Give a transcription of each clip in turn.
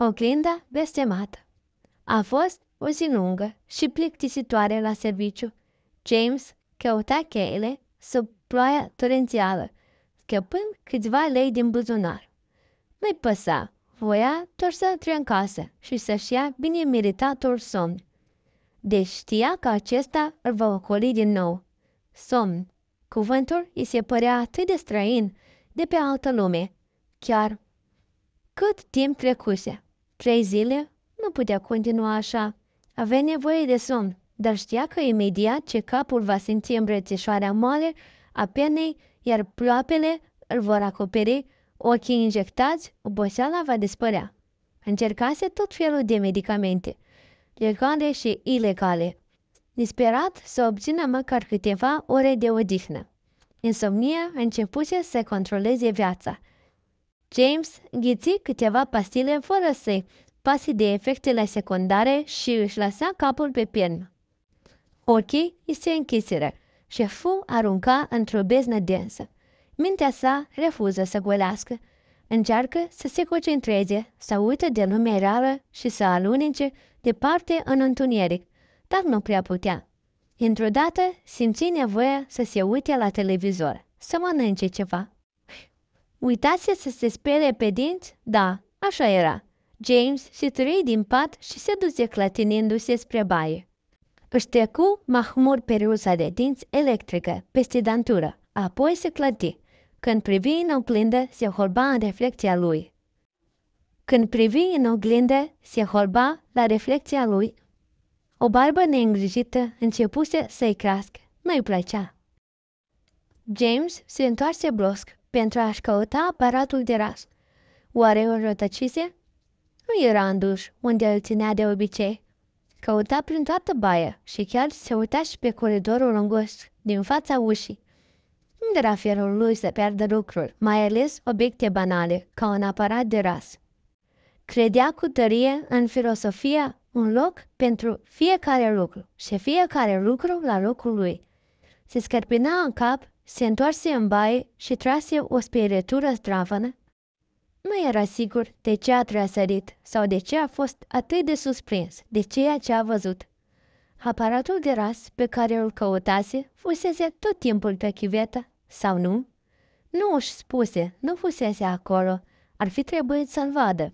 Oglinda blestemată. A fost o zi lungă și plictisitoare la serviciu. James căuta cheile sub ploaia torențială, scăpând câțiva lei din buzunar. Nu-i păsa, voia doar să intre în casă și să-și ia bine meritatul somn. Deci știa că acesta îl va ocoli din nou. Somn. Cuvântul îi se părea atât de străin, de pe altă lume. Chiar cât timp trecuse? 3 zile? Nu putea continua așa. Avea nevoie de somn, dar știa că imediat ce capul va simți îmbrățișoarea moale a penei, iar ploapele îl vor acoperi, ochii injectați, oboseala va dispărea. Încercase tot felul de medicamente, legale și ilegale, disperat să obțină măcar câteva ore de odihnă. Insomnia începuse să controleze viața. James înghiți câteva pastile fără să-i pase de efectele secundare și își lăsa capul pe pernă. Ochii îi se închiseră și fu arunca într-o beznă densă. Mintea sa refuză să golească. Încearcă să se concentreze, să uită de lumea reală și să alunece departe în întuneric, dar nu prea putea. Într-o dată simți nevoia să se uite la televizor, să mănânce ceva. Uitase să se spele pe dinți? Da, așa era. James se târâi din pat și se duse clătinindu-se spre baie. Își trecu mahmur perusa de dinți electrică peste dantură, apoi se clăti. Când privi în oglindă, se holba în reflecția lui. La reflecția lui. O barbă neîngrijită începuse să-i crească. Nu-i plăcea. James se întoarse brusc pentru a-și căuta aparatul de ras. Oare o rătăcise? Nu era în duș, unde îl ținea de obicei. Căuta prin toată baia și chiar se uita și pe coridorul îngust din fața ușii. Unde era felul lui să pierdă lucruri, mai ales obiecte banale, ca un aparat de ras? Credea cu tărie în filosofia un loc pentru fiecare lucru și fiecare lucru la locul lui. Se scărpina în cap, se întoarse în baie și trase o spiritură zdravănă. Nu era sigur de ce a trăsărit sau de ce a fost atât de surprins de ceea ce a văzut. Aparatul de ras pe care îl căutase fusese tot timpul pe chivetă, sau nu? Nu își spuse, nu fusese acolo, ar fi trebuit să-l vadă.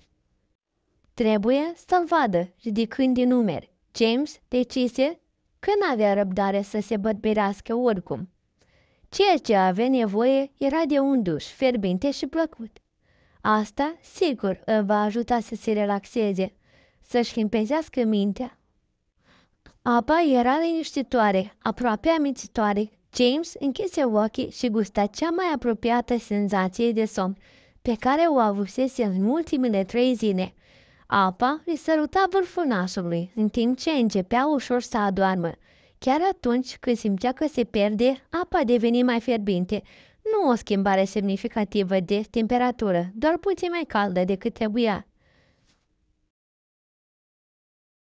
Trebuie să-l vadă, ridicând din numeri. James decise că n-avea răbdare să se bătberească oricum. Ceea ce avea nevoie era de un duș fierbinte și plăcut. Asta, sigur, îl va ajuta să se relaxeze, să-și limpezească mintea. Apa era liniștitoare, aproape amințitoare. James închise ochii și gusta cea mai apropiată senzație de somn pe care o avusese în ultimele 3 zile. Apa îi săruta vârful nasului, în timp ce începea ușor să adoarmă. Chiar atunci când simțea că se pierde, apa deveni mai fierbinte. Nu o schimbare semnificativă de temperatură, doar puțin mai caldă decât trebuia.